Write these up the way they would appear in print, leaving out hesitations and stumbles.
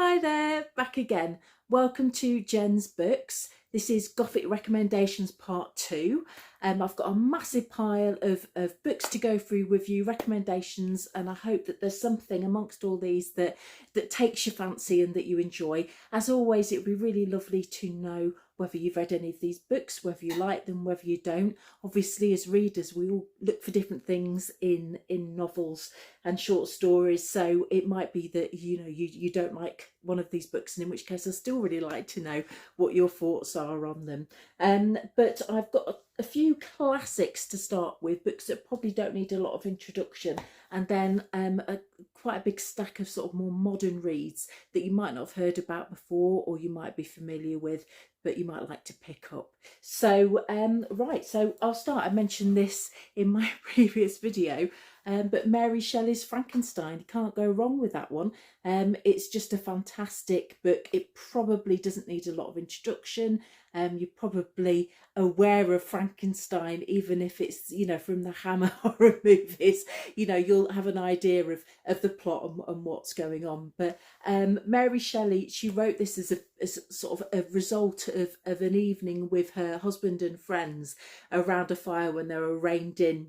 Hi there, back again. Welcome to Jen's Books. This is Gothic Recommendations Part 2. I've got a massive pile of books to go through with you, recommendations, and I hope that there's something amongst all these that takes your fancy and that you enjoy. As always, it would be really lovely to know whether you've read any of these books, whether you like them, whether you don't. Obviously, as readers, we all look for different things in novels and short stories, so it might be that you don't like one of these books, and in which case I still really like to know what your thoughts are on them. But I've got a few classics to start with, books that probably don't need a lot of introduction, and then quite a big stack of sort of more modern reads that you might not have heard about before, or you might be familiar with but you might like to pick up. So right, so I'll start. I mentioned this in my previous video, but Mary Shelley's Frankenstein, you can't go wrong with that one. It's just a fantastic book. It probably doesn't need a lot of introduction. You're probably aware of Frankenstein, even if it's, from the Hammer horror movies, you'll have an idea of the plot and what's going on. But Mary Shelley, she wrote this as sort of a result of an evening with her husband and friends around a fire when they were reined in,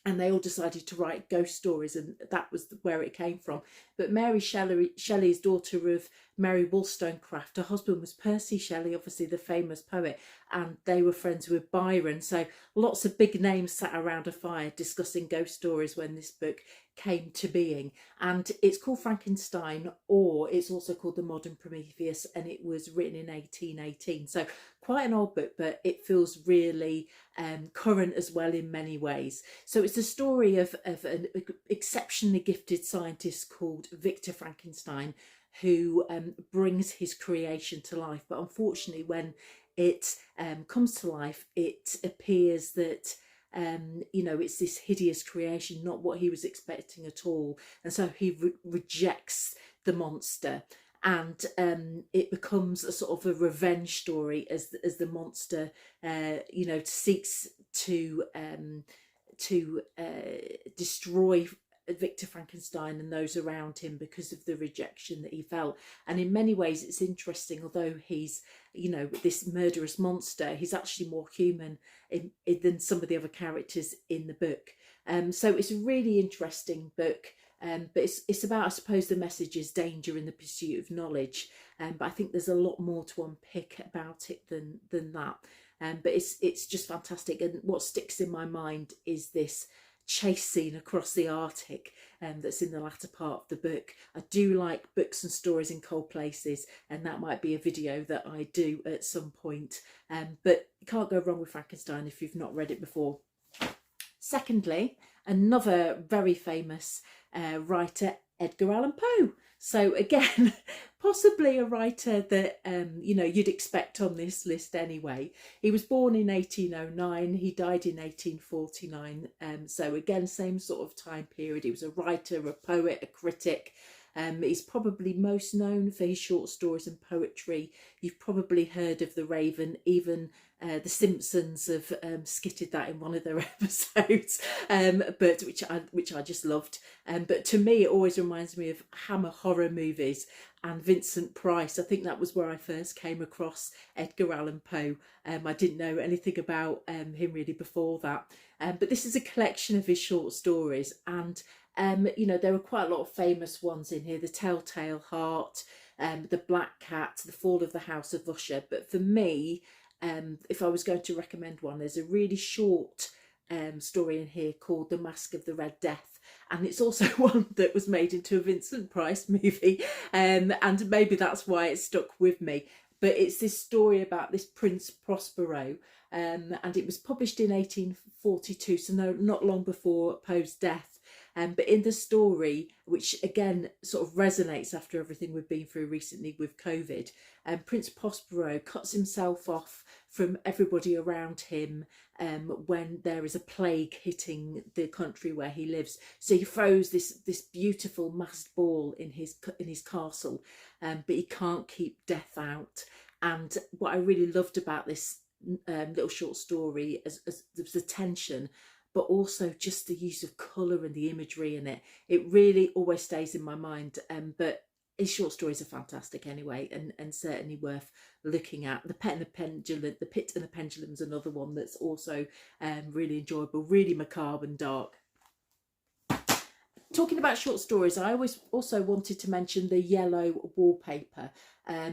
and they all decided to write ghost stories, and that was where it came from. But Mary Shelley is daughter of Mary Wollstonecraft. Her husband was Percy Shelley, obviously the famous poet, and they were friends with Byron. So lots of big names sat around a fire discussing ghost stories when this book came to being. And it's called Frankenstein, or it's also called The Modern Prometheus, and it was written in 1818. So quite an old book, but it feels really current as well in many ways. So it's a story of an exceptionally gifted scientist called Victor Frankenstein, who brings his creation to life. But unfortunately, when it comes to life, it appears that it's this hideous creation, not what he was expecting at all, and so he rejects the monster, and it becomes a sort of a revenge story as the monster seeks to destroy Victor Frankenstein and those around him because of the rejection that he felt. And in many ways it's interesting, although he's this murderous monster, he's actually more human than some of the other characters in the book. So it's a really interesting book. But it's about, I suppose, the message is danger in the pursuit of knowledge. But I think there's a lot more to unpick about it than that. But it's just fantastic. And what sticks in my mind is this chase scene across the Arctic that's in the latter part of the book. I do like books and stories in cold places, and that might be a video that I do at some point. But you can't go wrong with Frankenstein if you've not read it before. Secondly, another very famous writer, Edgar Allan Poe. So again, possibly a writer that you'd expect on this list anyway. He was born in 1809, he died in 1849. So again, same sort of time period. He was a writer, a poet, a critic. He's probably most known for his short stories and poetry. You've probably heard of The Raven. Even The Simpsons have skitted that in one of their episodes, but which I just loved. But to me, it always reminds me of Hammer horror movies and Vincent Price. I think that was where I first came across Edgar Allan Poe. I didn't know anything about him really before that. But this is a collection of his short stories, and there are quite a lot of famous ones in here: The Telltale Heart, The Black Cat, The Fall of the House of Usher. But for me, if I was going to recommend one, there's a really short story in here called The Mask of the Red Death, and it's also one that was made into a Vincent Price movie, and maybe that's why it stuck with me. But it's this story about this Prince Prospero, and it was published in 1842, so not long before Poe's death. But in the story, which again sort of resonates after everything we've been through recently with COVID, Prince Prospero cuts himself off from everybody around him when there is a plague hitting the country where he lives. So he throws this beautiful masked ball in his castle, but he can't keep death out. And what I really loved about this little short story is the tension, but also just the use of colour and the imagery in it. It really always stays in my mind. But his short stories are fantastic anyway, and certainly worth looking at. The Pit and the Pendulum, The Pit and the Pendulum is another one that's also really enjoyable, really macabre and dark. Talking about short stories, I always also wanted to mention The Yellow Wallpaper,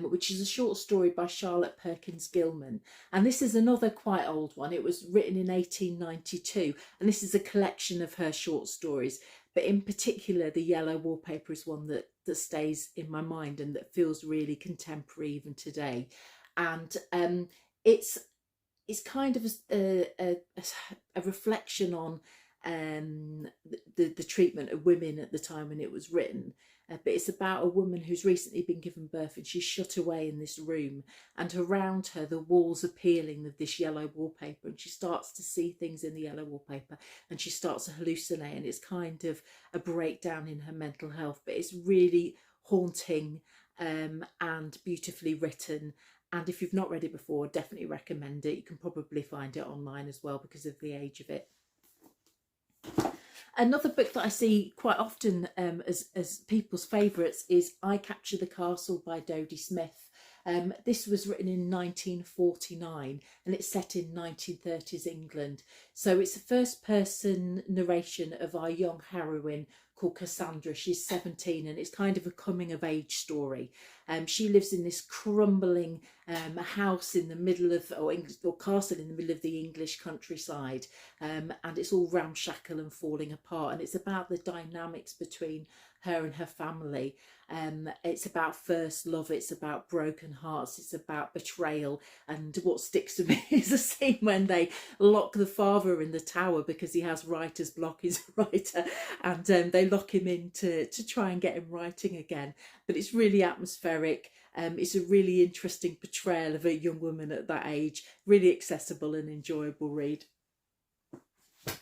which is a short story by Charlotte Perkins Gilman. And this is another quite old one. It was written in 1892, and this is a collection of her short stories. But in particular, The Yellow Wallpaper is one that stays in my mind and that feels really contemporary even today. And it's kind of a reflection on the treatment of women at the time when it was written, but it's about a woman who's recently been given birth, and she's shut away in this room, and around her the walls are peeling with this yellow wallpaper, and she starts to see things in the yellow wallpaper, and she starts to hallucinate, and it's kind of a breakdown in her mental health, but it's really haunting and beautifully written. And if you've not read it before, I definitely recommend it. You can probably find it online as well because of the age of it. Another book that I see quite often as people's favourites is I Capture the Castle by Dodie Smith. This was written in 1949 and it's set in 1930s England. So it's a first person narration of our young heroine called Cassandra. She's 17 and it's kind of a coming of age story. She lives in this crumbling house in the middle of, or castle in the middle of the English countryside, and it's all ramshackle and falling apart, and it's about the dynamics between her and her family. It's about first love, it's about broken hearts, it's about betrayal, and what sticks to me is a scene when they lock the father in the tower because he has writer's block, he's a writer, and they lock him in to try and get him writing again. But it's really atmospheric. It's a really interesting portrayal of a young woman at that age, really accessible and enjoyable read.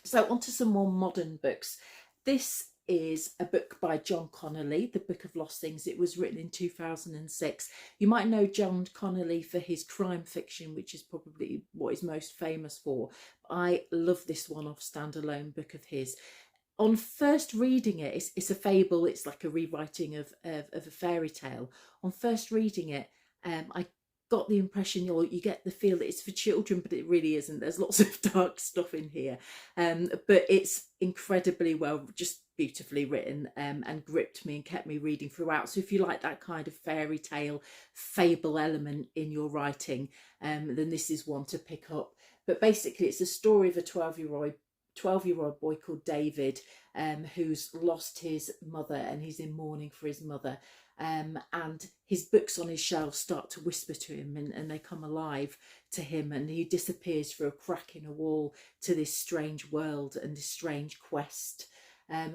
So on to some more modern books. This is a book by John Connolly, The Book of Lost Things. It was written in 2006. You might know John Connolly for his crime fiction, which is probably what he's most famous for. I love this one-off standalone book of his. On first reading it, it's a fable, it's like a rewriting of a fairy tale. On first reading it, I got the impression, or you get the feel that it's for children, but it really isn't. There's lots of dark stuff in here, but it's incredibly well, just beautifully written, and gripped me and kept me reading throughout. So if you like that kind of fairy tale fable element in your writing, then this is one to pick up. But basically it's a story of a 12-year-old boy called David, who's lost his mother and he's in mourning for his mother, and his books on his shelf start to whisper to him, and they come alive to him, and he disappears through a crack in a wall to this strange world and this strange quest.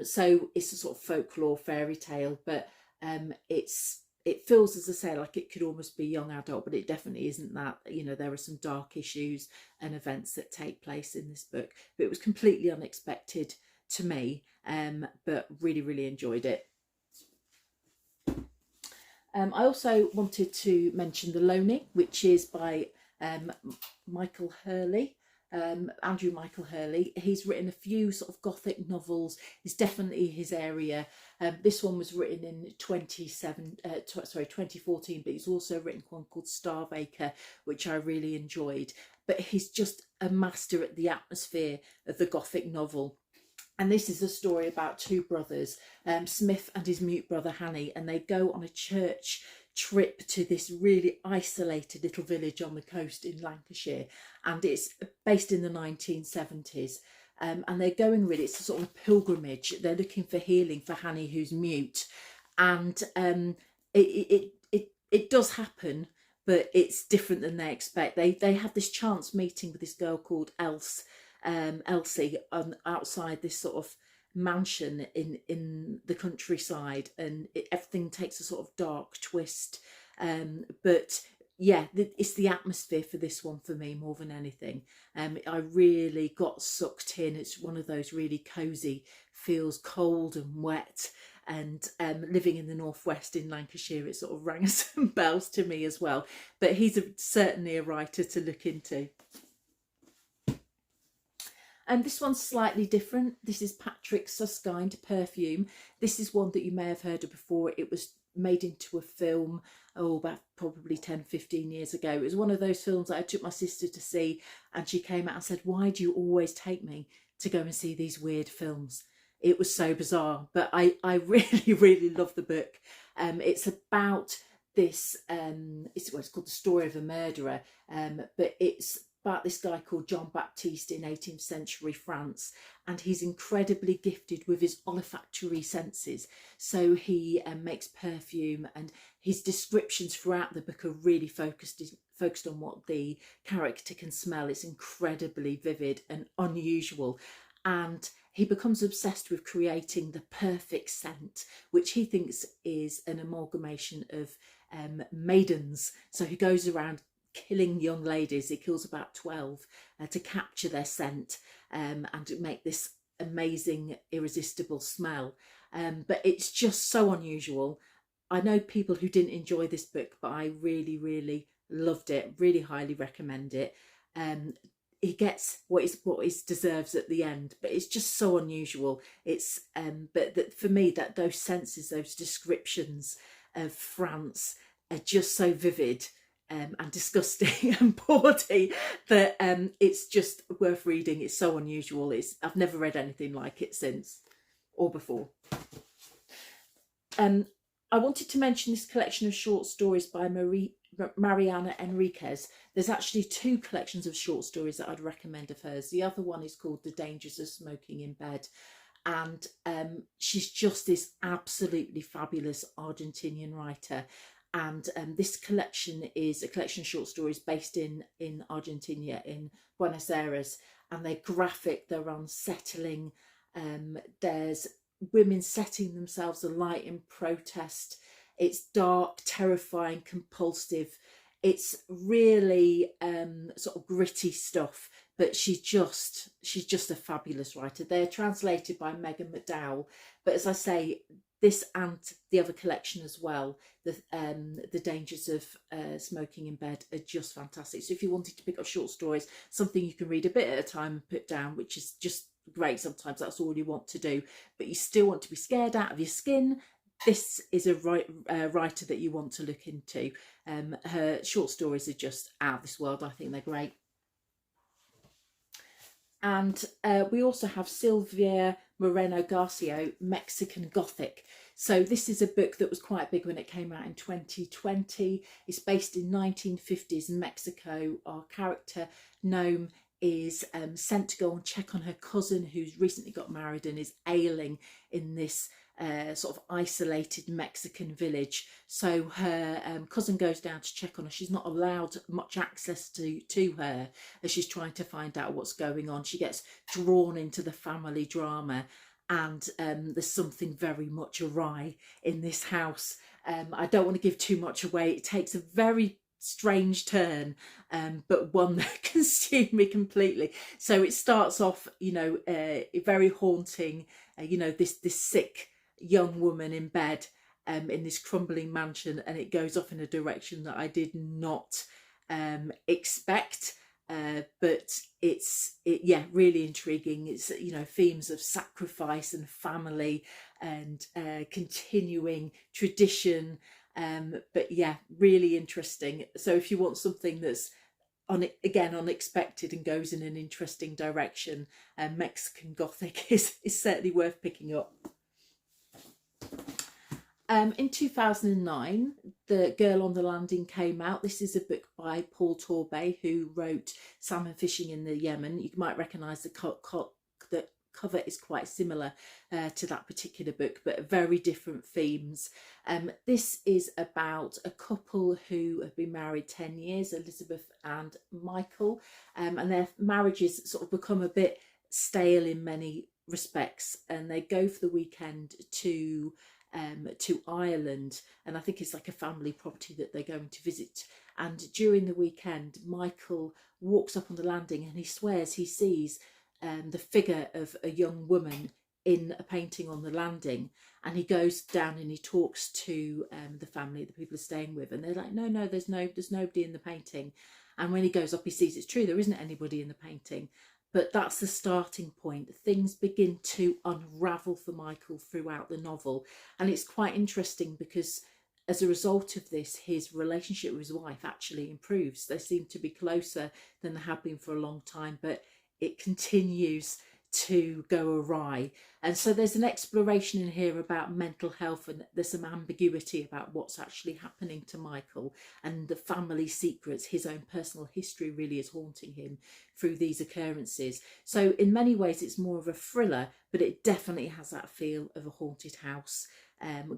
So it's a sort of folklore fairy tale, but it feels, as I say, like it could almost be young adult, but it definitely isn't that. You know, there are some dark issues and events that take place in this book, but it was completely unexpected to me, but really, really enjoyed it. I also wanted to mention The Loney, which is by Michael Hurley. Andrew Michael Hurley. He's written a few sort of Gothic novels. It's definitely his area. This one was written in 2014, but he's also written one called Starvaker, which I really enjoyed. But he's just a master at the atmosphere of the Gothic novel. And this is a story about two brothers, Smith and his mute brother Hanny, and they go on a church trip to this really isolated little village on the coast in Lancashire, and it's based in the 1970s, and they're going, really, it's a sort of pilgrimage. They're looking for healing for Hanny, who's mute, and it does happen, but it's different than they expect. They have this chance meeting with this girl called Elsie outside this sort of mansion in the countryside, and everything takes a sort of dark twist, but yeah, it's the atmosphere for this one for me more than anything. I really got sucked in. It's one of those really cozy, feels cold and wet, and living in the northwest in Lancashire, it sort of rang some bells to me as well. But he's certainly a writer to look into. And this one's slightly different. This is Patrick Susskind, Perfume. This is one that you may have heard of before. It was made into a film, oh, about probably 10, 15 years ago. It was one of those films that I took my sister to see, and she came out and said, why do you always take me to go and see these weird films? It was so bizarre, but I really, really love the book. It's about this, it's called The Story of a Murderer, but it's about this guy called John Baptiste in 18th century France, and he's incredibly gifted with his olfactory senses. So he makes perfume, and his descriptions throughout the book are really focused on what the character can smell. It's incredibly vivid and unusual, and he becomes obsessed with creating the perfect scent, which he thinks is an amalgamation of maidens. So he goes around killing young ladies. He kills about 12 to capture their scent and to make this amazing, irresistible smell. But it's just so unusual. I know people who didn't enjoy this book, but I really, really loved it. Really highly recommend it. He gets what it deserves at the end, but it's just so unusual. It's but that for me, that those senses, those descriptions of France are just so vivid and disgusting and bawdy that it's just worth reading. It's so unusual. I've never read anything like it since or before. I wanted to mention this collection of short stories by Mariana Enriquez. There's actually 2 collections of short stories that I'd recommend of hers. The other one is called The Dangers of Smoking in Bed, and she's just this absolutely fabulous Argentinian writer. And this collection is a collection of short stories based in Argentina, in Buenos Aires, and they're graphic, they're unsettling. There's women setting themselves alight in protest. It's dark, terrifying, compulsive. It's really sort of gritty stuff, but she's just a fabulous writer. They're translated by Megan McDowell, but as I say, this and the other collection as well, the Dangers of Smoking in Bed, are just fantastic. So if you wanted to pick up short stories, something you can read a bit at a time and put down, which is just great. Sometimes that's all you want to do, but you still want to be scared out of your skin, this is a writer that you want to look into. Her short stories are just out of this world. I think they're great. And we also have Silvia Moreno Garcia, Mexican Gothic. So this is a book that was quite big when it came out in 2020. It's based in 1950s Mexico. Our character, Gnome, is sent to go and check on her cousin who's recently got married and is ailing in this sort of isolated Mexican village. So her cousin goes down to check on her. She's not allowed much access to her as she's trying to find out what's going on. She gets drawn into the family drama, and there's something very much awry in this house. I don't want to give too much away. It takes a very strange turn, but one that consumed me completely. So it starts off, you know, very haunting, you know, this sick young woman in bed in this crumbling mansion, and it goes off in a direction that I did not expect, but it's really intriguing. It's, you know, themes of sacrifice and family and continuing tradition, but yeah, really interesting. So if you want something that's again unexpected and goes in an interesting direction, Mexican Gothic is certainly worth picking up. In 2009, The Girl on the Landing came out. This is a book by Paul Torbay, who wrote Salmon Fishing in the Yemen. You might recognise the cover is quite similar to that particular book, but very different themes. This is about a couple who have been married 10 years, Elizabeth and Michael, and their marriages sort of become a bit stale in many respects, and they go for the weekend to Ireland, and I think it's like a family property that they're going to visit. And during the weekend, Michael walks up on the landing and he swears he sees the figure of a young woman in a painting on the landing, and he goes down and he talks to the family, the people are staying with, and they're like, no, there's nobody in the painting. And when he goes up, he sees it's true, there isn't anybody in the painting. But that's the starting point. Things begin to unravel for Michael throughout the novel, and it's quite interesting because as a result of this, his relationship with his wife actually improves. They seem to be closer than they have been for a long time, but it continues to go awry. And so there's an exploration in here about mental health, and there's some ambiguity about what's actually happening to Michael and the family secrets. His own personal history really is haunting him through these occurrences. So in many ways it's more of a thriller, but it definitely has that feel of a haunted house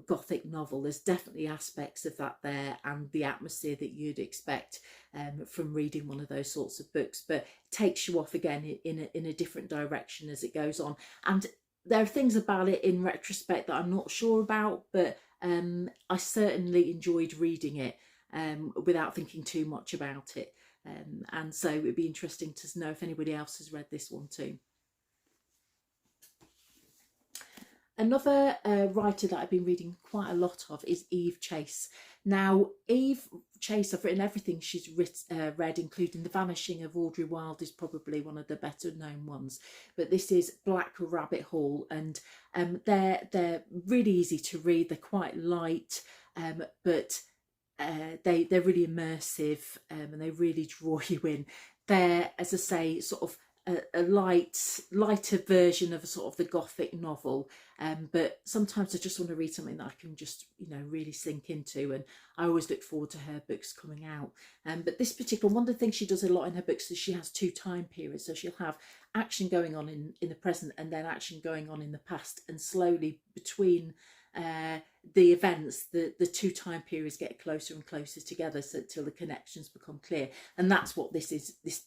Gothic novel. There's definitely aspects of that there, and the atmosphere that you'd expect from reading one of those sorts of books, but takes you off again in a different direction as it goes on. And there are things about it in retrospect that I'm not sure about, but I certainly enjoyed reading it without thinking too much about it. And so it'd be interesting to know if anybody else has read this one too. Another writer that I've been reading quite a lot of is Eve Chase. Now, Eve Chase, I've written everything she's read, including The Vanishing of Audrey Wilde, is probably one of the better known ones. But this is Black Rabbit Hole, and they're really easy to read. They're quite light, but they're really immersive, and they really draw you in. They're, as I say, sort of a lighter version of a sort of the Gothic novel, but sometimes I just want to read something that I can just, you know, really sink into, and I always look forward to her books coming out. But this particular one of the things she does a lot in her books is she has two time periods, so she'll have action going on in the present and then action going on in the past, and slowly between the events, the two time periods get closer and closer together, so till the connections become clear. And that's what this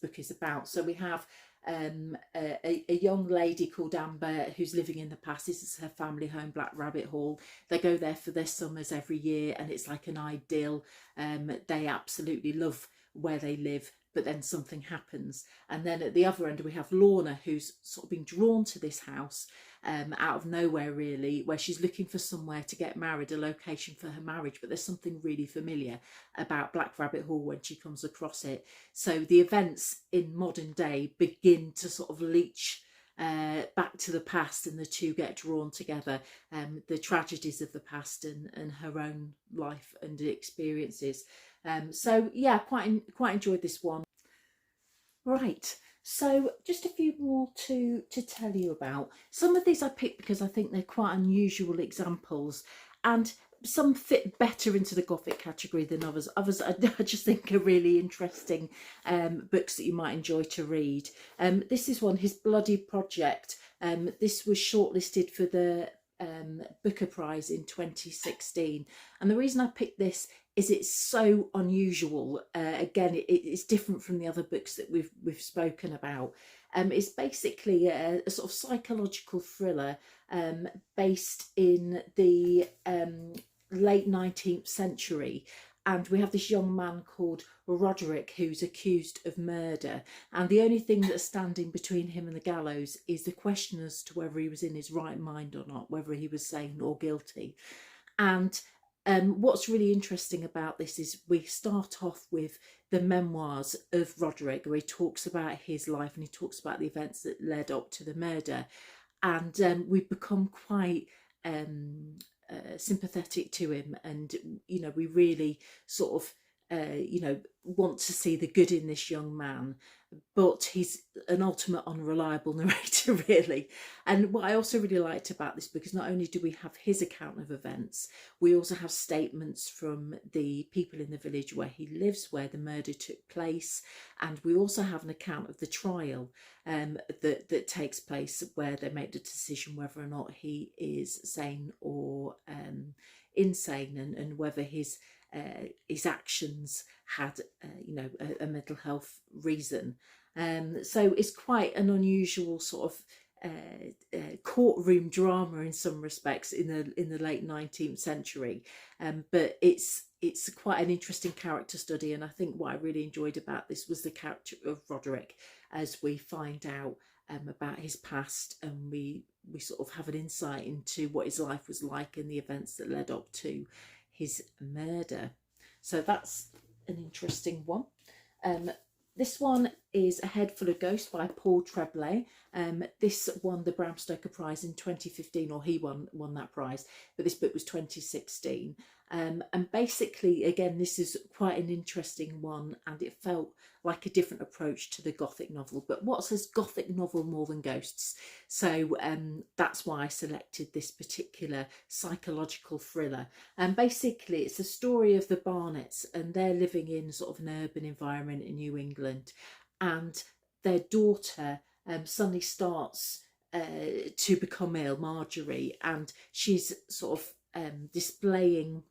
book is about. So we have a young lady called Amber who's living in the past. This is her family home, Black Rabbit Hall. They go there for their summers every year, and it's like an idyll. They absolutely love where they live, but then something happens. And then at the other end we have Lorna, who's sort of been drawn to this house out of nowhere really, where she's looking for somewhere to get married, a location for her marriage, but there's something really familiar about Black Rabbit Hall when she comes across it. So the events in modern day begin to sort of leach back to the past, and the two get drawn together, the tragedies of the past and her own life and experiences. So yeah, quite enjoyed this one. Right, so just a few more to tell you about. Some of these I picked because I think they're quite unusual examples, and some fit better into the Gothic category than others. Others I just think are really interesting books that you might enjoy to read. This is one, His Bloody Project. This was shortlisted for the Booker Prize in 2016, and the reason I picked this is it's so unusual. Again, it's different from the other books that we've spoken about. It's basically a sort of psychological thriller based in the late 19th century. And we have this young man called Roderick who's accused of murder. And the only thing that's standing between him and the gallows is the question as to whether he was in his right mind or not, whether he was sane or guilty. And what's really interesting about this is we start off with the memoirs of Roderick, where he talks about his life and he talks about the events that led up to the murder. And we've become quite sympathetic to him, and you know, we really sort of you know, want to see the good in this young man, but he's an ultimate unreliable narrator really. And what I also really liked about this book is not only do we have his account of events, we also have statements from the people in the village where he lives, where the murder took place, and we also have an account of the trial that takes place, where they make the decision whether or not he is sane or insane, and whether his actions had you know, a mental health reason. So it's quite an unusual sort of courtroom drama in some respects in the late 19th century, but it's quite an interesting character study. And I think what I really enjoyed about this was the character of Roderick, as we find out about his past, and we sort of have an insight into what his life was like and the events that led up to his murder. So that's an interesting one. This one is A Head Full of Ghosts by Paul Tremblay. This won the Bram Stoker Prize in 2015, or he won that prize, but this book was 2016. And basically, again, this is quite an interesting one, and it felt like a different approach to the Gothic novel. But what says Gothic novel more than ghosts? So that's why I selected this particular psychological thriller. And basically, it's a story of the Barnetts, and they're living in sort of an urban environment in New England, and their daughter suddenly starts to become ill, Marjorie, and she's sort of displaying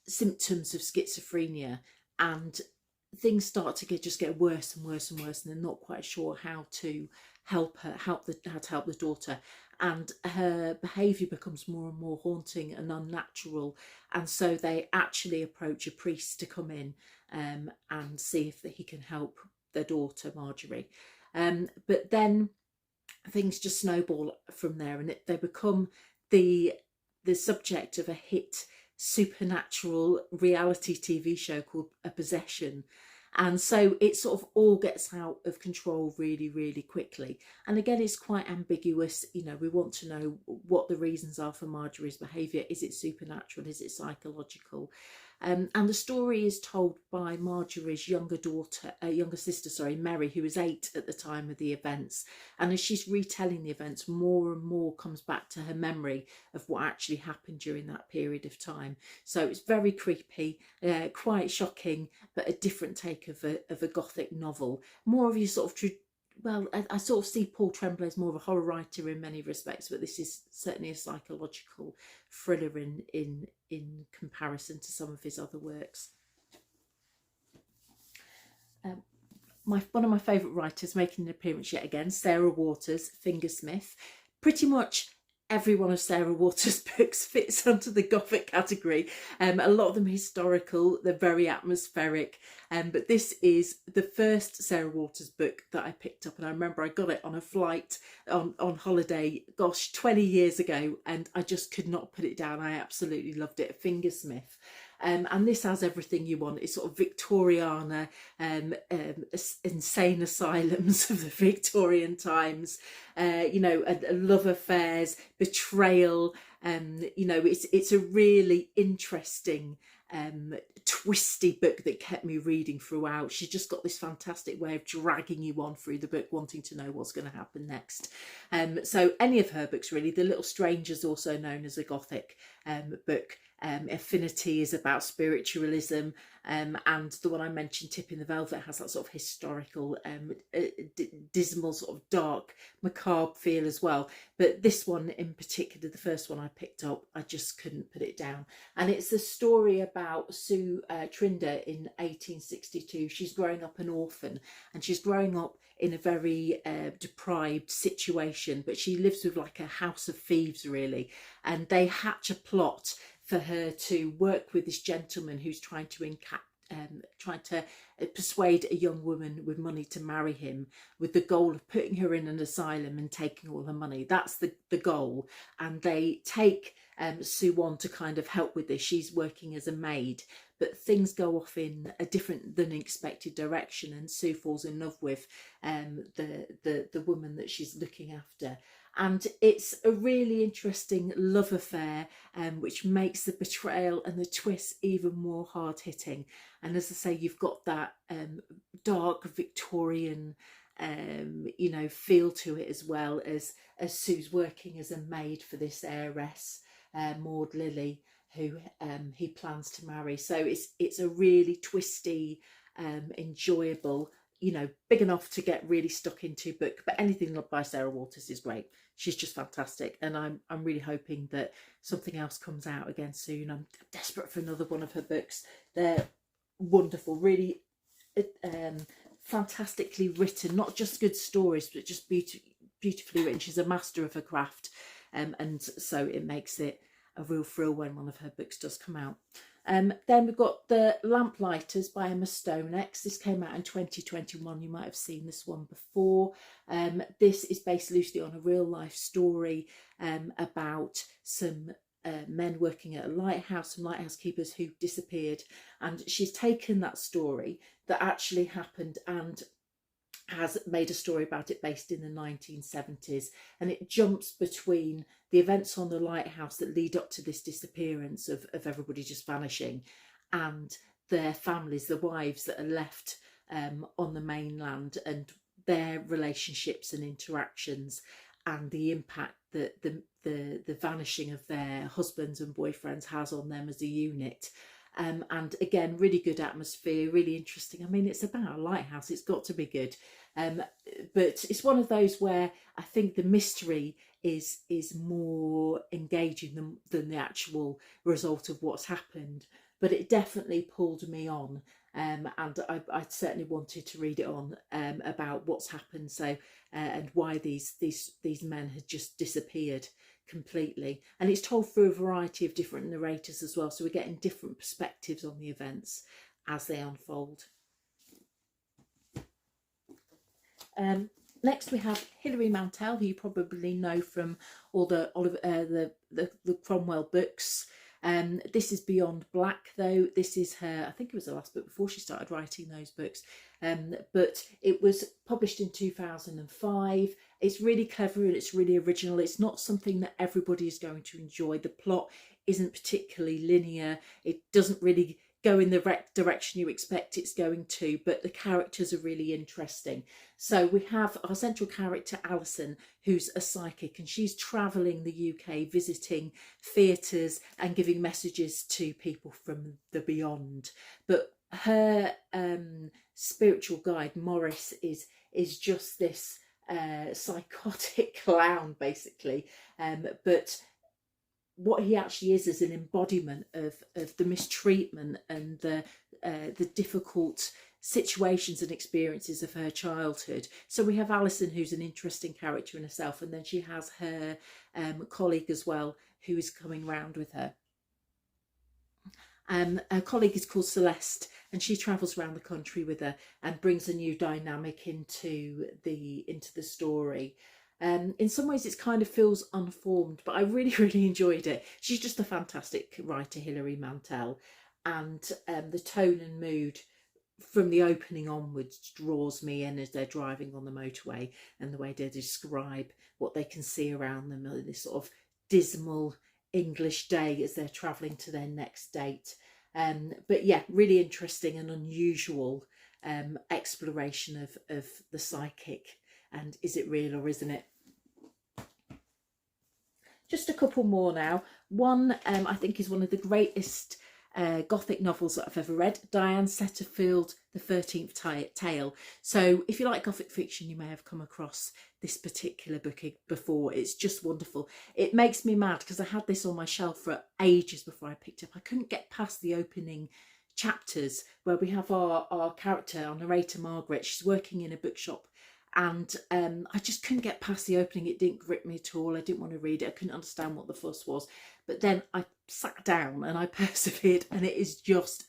symptoms of schizophrenia, and things start to get worse and worse and worse, and they're not quite sure how to help her, how to help the daughter, and her behaviour becomes more and more haunting and unnatural, and so they actually approach a priest to come in and see if he can help their daughter Marjorie. But then things just snowball from there, and they become the subject of a hit supernatural reality TV show called A Possession. And so it sort of all gets out of control really, really quickly. And again, it's quite ambiguous. You know, we want to know what the reasons are for Marjorie's behaviour. Is it supernatural? Is it psychological? And the story is told by Marjorie's younger sister, Mary, who was 8 at the time of the events. And as she's retelling the events, more and more comes back to her memory of what actually happened during that period of time. So it's very creepy, quite shocking, but a different take of a Gothic novel. More of your sort of well, I sort of see Paul Tremblay as more of a horror writer in many respects, but this is certainly a psychological thriller in comparison to some of his other works. One of my favourite writers making an appearance yet again, Sarah Waters, Fingersmith. Pretty much every one of Sarah Waters' books fits under the Gothic category. A lot of them historical, they're very atmospheric. But this is the first Sarah Waters book that I picked up, and I remember I got it on a flight on holiday, gosh, 20 years ago, and I just could not put it down. I absolutely loved it. Fingersmith. And this has everything you want. It's sort of Victoriana, insane asylums of the Victorian times, you know, love affairs, betrayal. You know, it's a really interesting, twisty book that kept me reading throughout. She's just got this fantastic way of dragging you on through the book, wanting to know what's going to happen next. So any of her books really. The Little Strangers, also known as a Gothic book. Affinity is about spiritualism, and the one I mentioned, Tip in the Velvet, has that sort of historical, dismal, sort of dark, macabre feel as well. But this one in particular, the first one I picked up, I just couldn't put it down. And it's the story about Sue Trinder in 1862. She's growing up an orphan, and she's growing up in a very deprived situation, but she lives with like a house of thieves really, and they hatch a plot for her to work with this gentleman who's trying to persuade a young woman with money to marry him, with the goal of putting her in an asylum and taking all her money. That's the goal. And they take Sue on to kind of help with this. She's working as a maid, but things go off in a different than expected direction, and Sue falls in love with the woman that she's looking after. And it's a really interesting love affair, which makes the betrayal and the twist even more hard-hitting. And as I say, you've got that dark Victorian, you know, feel to it, as well as Sue's working as a maid for this heiress, Maud Lily, who he plans to marry. So it's a really twisty, enjoyable, you know, big enough to get really stuck into book. But anything by Sarah Waters is great. She's just fantastic, and I'm really hoping that something else comes out again soon. I'm desperate for another one of her books. They're wonderful, really fantastically written, not just good stories, but just beautifully written. She's a master of her craft, and so it makes it a real thrill when one of her books does come out. Then we've got The Lamplighters by Emma Stonex. This came out in 2021. You might have seen this one before. This is based loosely on a real life story about some men working at a lighthouse, some lighthouse keepers who disappeared. And she's taken that story that actually happened and has made a story about it based in the 1970s, and it jumps between the events on the lighthouse that lead up to this disappearance of everybody just vanishing, and their families, the wives that are left on the mainland, and their relationships and interactions, and the impact that the vanishing of their husbands and boyfriends has on them as a unit. And again, really good atmosphere, really interesting. I mean, it's about a lighthouse, it's got to be good. But it's one of those where I think the mystery is more engaging than the actual result of what's happened. But it definitely pulled me on, and I certainly wanted to read it on, about what's happened. So and why these men had just disappeared completely, and it's told through a variety of different narrators as well, so we're getting different perspectives on the events as they unfold. Next we have Hilary Mantel, who you probably know from all the Cromwell books. This is Beyond Black, though. This is her, I think it was the last book before she started writing those books, but it was published in 2005. It's really clever and it's really original. It's not something that everybody is going to enjoy. The plot isn't particularly linear. It doesn't really go in the direction you expect it's going to, but the characters are really interesting. So we have our central character, Alison, who's a psychic, and she's travelling the UK, visiting theatres and giving messages to people from the beyond. But her spiritual guide, Morris, is just this psychotic clown, basically. But what he actually is an embodiment of the mistreatment and the difficult situations and experiences of her childhood. So we have Alison, who's an interesting character in herself, and then she has her colleague as well, who is coming round with her. Her colleague is called Celeste, and she travels around the country with her and brings a new dynamic into the story. In some ways it kind of feels unformed, but I really, really enjoyed it. She's just a fantastic writer, Hilary Mantel, and the tone and mood from the opening onwards draws me in as they're driving on the motorway, and the way they describe what they can see around them in this sort of dismal English day as they're travelling to their next date. But yeah, really interesting and unusual exploration of the psychic, and is it real or isn't it? Just a couple more now. One I think is one of the greatest Gothic novels that I've ever read, Diane Setterfield, The 13th Tale. So if you like Gothic fiction, you may have come across this particular book before. It's just wonderful. It makes me mad because I had this on my shelf for ages before I picked up. I couldn't get past the opening chapters where we have our character, our narrator Margaret. She's working in a bookshop, and I just couldn't get past the opening. It didn't grip me at all. I didn't want to read it. I couldn't understand what the fuss was. But then I sat down and I persevered, and it is just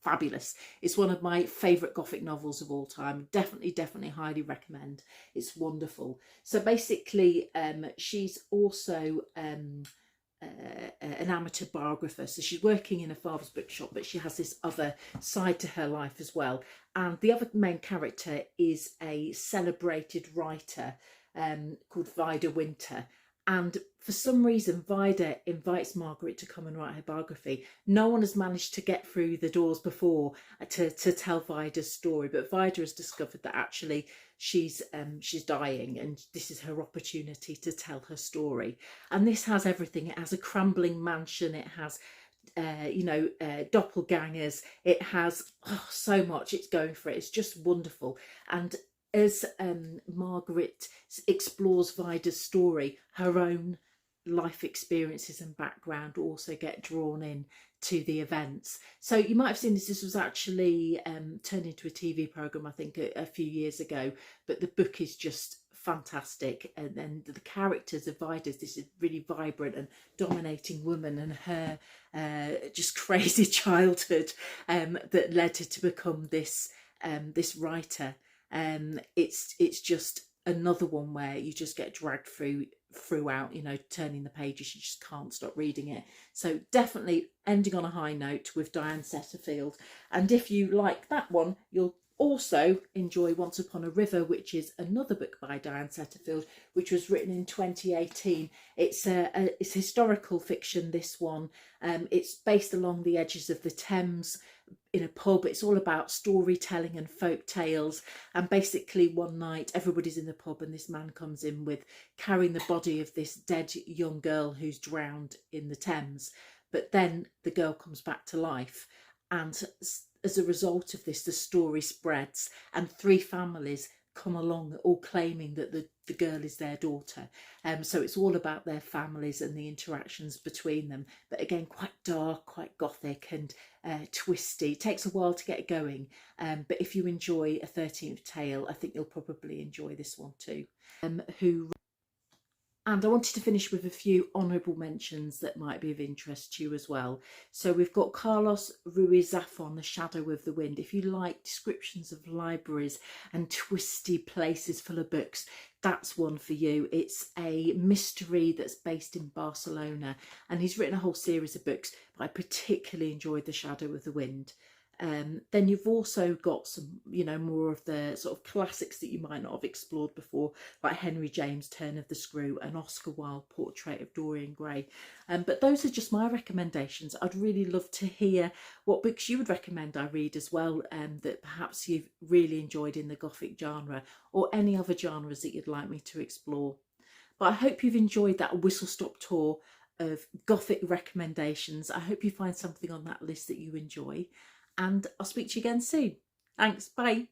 fabulous. It's one of my favourite Gothic novels of all time. Definitely highly recommend. It's wonderful. So basically she's also an amateur biographer, so she's working in her father's bookshop, but she has this other side to her life as well. And the other main character is a celebrated writer called Vida Winter, and for some reason Vida invites Margaret to come and write her biography. No one has managed to get through the doors before to tell Vida's story, but Vida has discovered that actually she's dying, and this is her opportunity to tell her story. And this has everything. It has a crumbling mansion, it has doppelgangers, it has so much. It's going for it. It's just wonderful. And as Margaret explores Vida's story, her own life experiences and background also get drawn in to the events. So you might have seen this was actually turned into a TV programme, I think, a few years ago, but the book is just fantastic. And then the characters of Vida's, this is really vibrant and dominating woman, and her just crazy childhood that led her to become this writer. It's just another one where you just get dragged throughout, turning the pages. You just can't stop reading it. So definitely ending on a high note with Diane Setterfield. And if you like that one, you'll Also enjoy Once Upon a River, which is another book by Diane Setterfield, which was written in 2018. It's it's historical fiction, this one. It's based along the edges of the Thames in a pub. It's all about storytelling and folk tales. And basically one night everybody's in the pub and this man comes in with carrying the body of this dead young girl who's drowned in the Thames. But then the girl comes back to life, and as a result of this, the story spreads, and 3 families come along, all claiming that the girl is their daughter. So it's all about their families and the interactions between them. But again, quite dark, quite gothic and twisty. It takes a while to get going. But if you enjoy A 13th Tale, I think you'll probably enjoy this one too. And I wanted to finish with a few honourable mentions that might be of interest to you as well. So we've got Carlos Ruiz Zafón, The Shadow of the Wind. If you like descriptions of libraries and twisty places full of books, that's one for you. It's a mystery that's based in Barcelona, and he's written a whole series of books, but I particularly enjoyed The Shadow of the Wind. Then you've also got some, you know, more of the sort of classics that you might not have explored before, like Henry James' Turn of the Screw and Oscar Wilde Portrait of Dorian Gray. But those are just my recommendations. I'd really love to hear what books you would recommend I read as well, that perhaps you've really enjoyed in the Gothic genre, or any other genres that you'd like me to explore. But I hope you've enjoyed that whistle-stop tour of Gothic recommendations. I hope you find something on that list that you enjoy. And I'll speak to you again soon. Thanks, bye.